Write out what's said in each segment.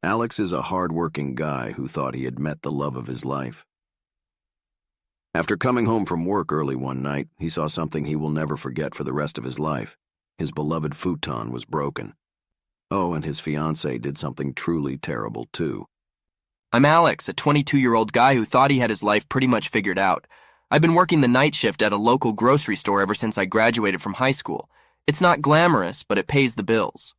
Alex is a hardworking guy who thought he had met the love of his life. After coming home from work early one night, he saw something he will never forget for the rest of his life. His beloved futon was broken. Oh, and his fiancé did something truly terrible, too. I'm Alex, a 22-year-old guy who thought he had his life pretty much figured out. I've been working the night shift at a local grocery store ever since I graduated from high school. It's not glamorous, but it pays the bills.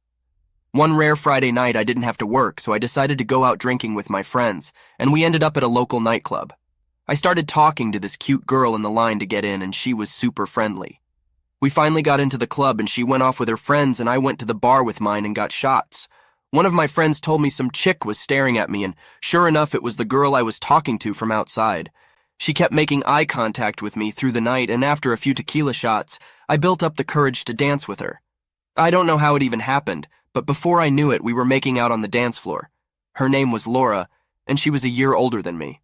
One rare Friday night I didn't have to work, so I decided to go out drinking with my friends, and we ended up at a local nightclub. I started talking to this cute girl in the line to get in, and she was super friendly. We finally got into the club, and she went off with her friends, and I went to the bar with mine and got shots. One of my friends told me some chick was staring at me, and sure enough, it was the girl I was talking to from outside. She kept making eye contact with me through the night, and after a few tequila shots, I built up the courage to dance with her. I don't know how it even happened, but before I knew it, we were making out on the dance floor. Her name was Laura, and she was a year older than me.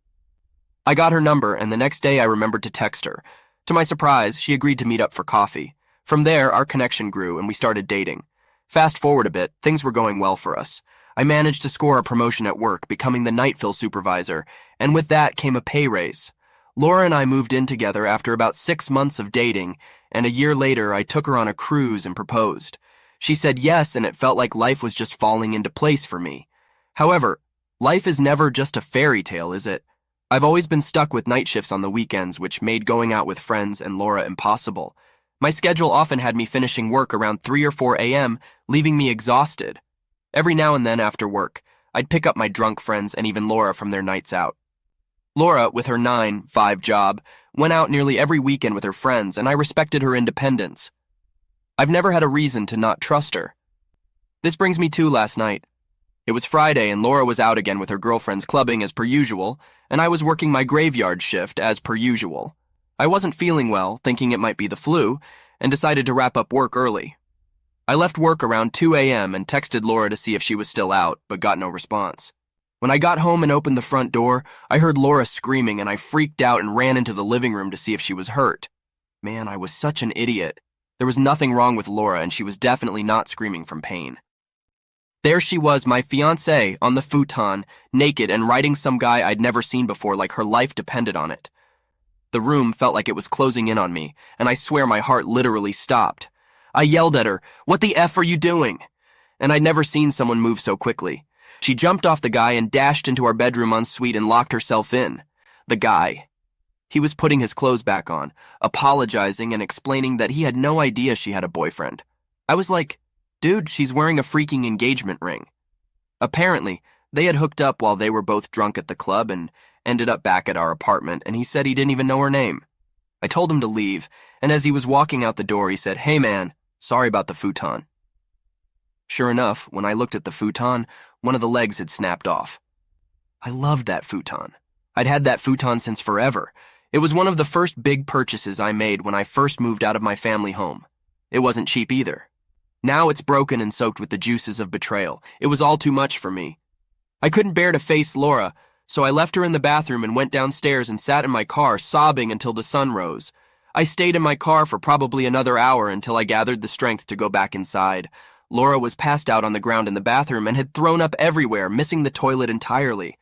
I got her number, and the next day I remembered to text her. To my surprise, she agreed to meet up for coffee. From there, our connection grew, and we started dating. Fast forward a bit, things were going well for us. I managed to score a promotion at work, becoming the night fill supervisor, and with that came a pay raise. Laura and I moved in together after about 6 months of dating, and a year later I took her on a cruise and proposed. She said yes, and it felt like life was just falling into place for me. However, life is never just a fairy tale, is it? I've always been stuck with night shifts on the weekends, which made going out with friends and Laura impossible. My schedule often had me finishing work around 3 or 4 a.m., leaving me exhausted. Every now and then after work, I'd pick up my drunk friends and even Laura from their nights out. Laura, with her 9-5 job, went out nearly every weekend with her friends, and I respected her independence. I've never had a reason to not trust her. This brings me to last night. It was Friday, and Laura was out again with her girlfriends clubbing as per usual, and I was working my graveyard shift as per usual. I wasn't feeling well, thinking it might be the flu, and decided to wrap up work early. I left work around 2 a.m. and texted Laura to see if she was still out, but got no response. When I got home and opened the front door, I heard Laura screaming, and I freaked out and ran into the living room to see if she was hurt. Man, I was such an idiot. There was nothing wrong with Laura, and she was definitely not screaming from pain. There she was, my fiancé, on the futon, naked and riding some guy I'd never seen before like her life depended on it. The room felt like it was closing in on me, and I swear my heart literally stopped. I yelled at her, "What the F are you doing?" And I'd never seen someone move so quickly. She jumped off the guy and dashed into our bedroom ensuite and locked herself in. The guy. He was putting his clothes back on, apologizing and explaining that he had no idea she had a boyfriend. I was like, dude, she's wearing a freaking engagement ring. Apparently, they had hooked up while they were both drunk at the club and ended up back at our apartment, and he said he didn't even know her name. I told him to leave, and as he was walking out the door, he said, "Hey man, sorry about the futon." Sure enough, when I looked at the futon, one of the legs had snapped off. I loved that futon. I'd had that futon since forever. It was one of the first big purchases I made when I first moved out of my family home. It wasn't cheap either. Now it's broken and soaked with the juices of betrayal. It was all too much for me. I couldn't bear to face Laura, so I left her in the bathroom and went downstairs and sat in my car sobbing until the sun rose. I stayed in my car for probably another hour until I gathered the strength to go back inside. Laura was passed out on the ground in the bathroom and had thrown up everywhere, missing the toilet entirely.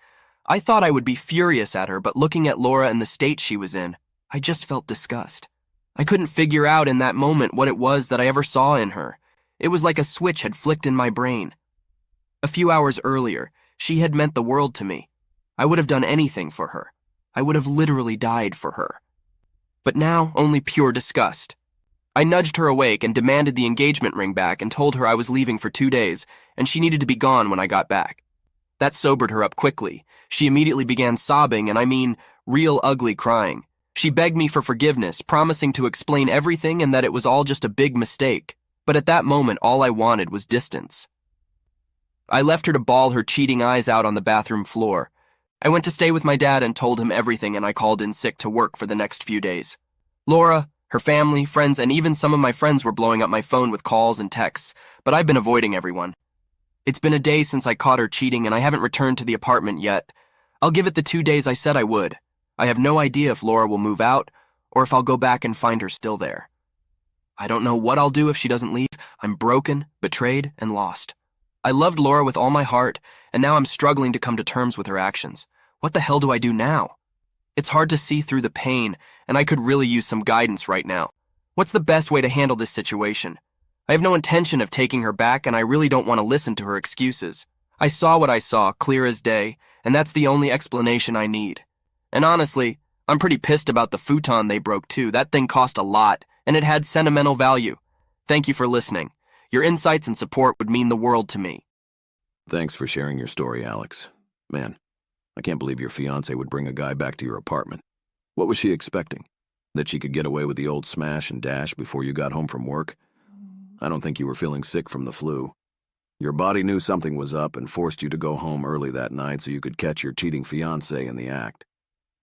I thought I would be furious at her, but looking at Laura and the state she was in, I just felt disgust. I couldn't figure out in that moment what it was that I ever saw in her. It was like a switch had flicked in my brain. A few hours earlier, she had meant the world to me. I would have done anything for her. I would have literally died for her. But now, only pure disgust. I nudged her awake and demanded the engagement ring back and told her I was leaving for 2 days, and she needed to be gone when I got back. That sobered her up quickly. She immediately began sobbing, and I mean, real ugly crying. She begged me for forgiveness, promising to explain everything and that it was all just a big mistake. But at that moment, all I wanted was distance. I left her to bawl her cheating eyes out on the bathroom floor. I went to stay with my dad and told him everything, and I called in sick to work for the next few days. Laura, her family, friends, and even some of my friends were blowing up my phone with calls and texts, but I've been avoiding everyone. It's been a day since I caught her cheating, and I haven't returned to the apartment yet. I'll give it the 2 days I said I would. I have no idea if Laura will move out, or if I'll go back and find her still there. I don't know what I'll do if she doesn't leave. I'm broken, betrayed, and lost. I loved Laura with all my heart, and now I'm struggling to come to terms with her actions. What the hell do I do now? It's hard to see through the pain, and I could really use some guidance right now. What's the best way to handle this situation? I have no intention of taking her back, and I really don't want to listen to her excuses. I saw what I saw, clear as day, and that's the only explanation I need. And honestly, I'm pretty pissed about the futon they broke too. That thing cost a lot, and it had sentimental value. Thank you for listening. Your insights and support would mean the world to me. Thanks for sharing your story, Alex. Man, I can't believe your fiancé would bring a guy back to your apartment. What was she expecting? That she could get away with the old smash and dash before you got home from work? I don't think you were feeling sick from the flu. Your body knew something was up and forced you to go home early that night so you could catch your cheating fiancé in the act.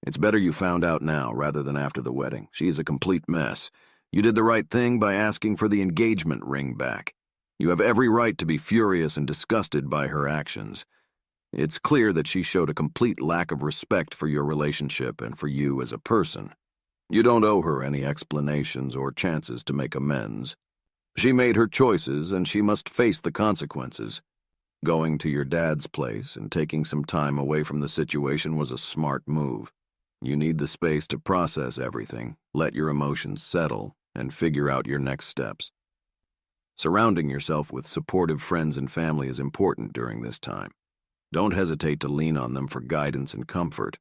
It's better you found out now rather than after the wedding. She is a complete mess. You did the right thing by asking for the engagement ring back. You have every right to be furious and disgusted by her actions. It's clear that she showed a complete lack of respect for your relationship and for you as a person. You don't owe her any explanations or chances to make amends. She made her choices, and she must face the consequences. Going to your dad's place and taking some time away from the situation was a smart move. You need the space to process everything, let your emotions settle, and figure out your next steps. Surrounding yourself with supportive friends and family is important during this time. Don't hesitate to lean on them for guidance and comfort.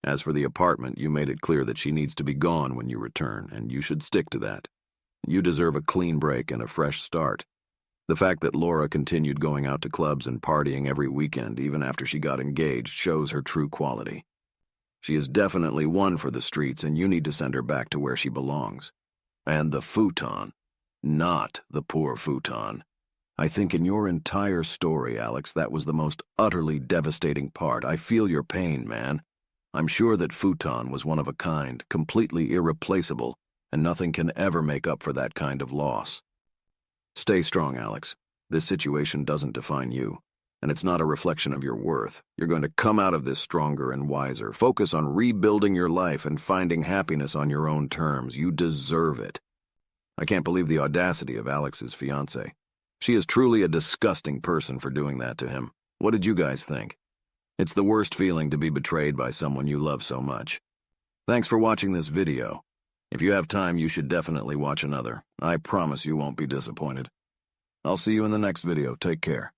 As for the apartment, you made it clear that she needs to be gone when you return, and you should stick to that. You deserve a clean break and a fresh start. The fact that Laura continued going out to clubs and partying every weekend, even after she got engaged, shows her true quality. She is definitely one for the streets, and you need to send her back to where she belongs. And the futon. Not the poor futon. I think in your entire story, Alex, that was the most utterly devastating part. I feel your pain, man. I'm sure that futon was one of a kind, completely irreplaceable, and nothing can ever make up for that kind of loss. Stay strong, Alex. This situation doesn't define you, and it's not a reflection of your worth. You're going to come out of this stronger and wiser. Focus on rebuilding your life and finding happiness on your own terms. You deserve it. I can't believe the audacity of Alex's fiancée. She is truly a disgusting person for doing that to him. What did you guys think? It's the worst feeling to be betrayed by someone you love so much. Thanks for watching this video. If you have time, you should definitely watch another. I promise you won't be disappointed. I'll see you in the next video. Take care.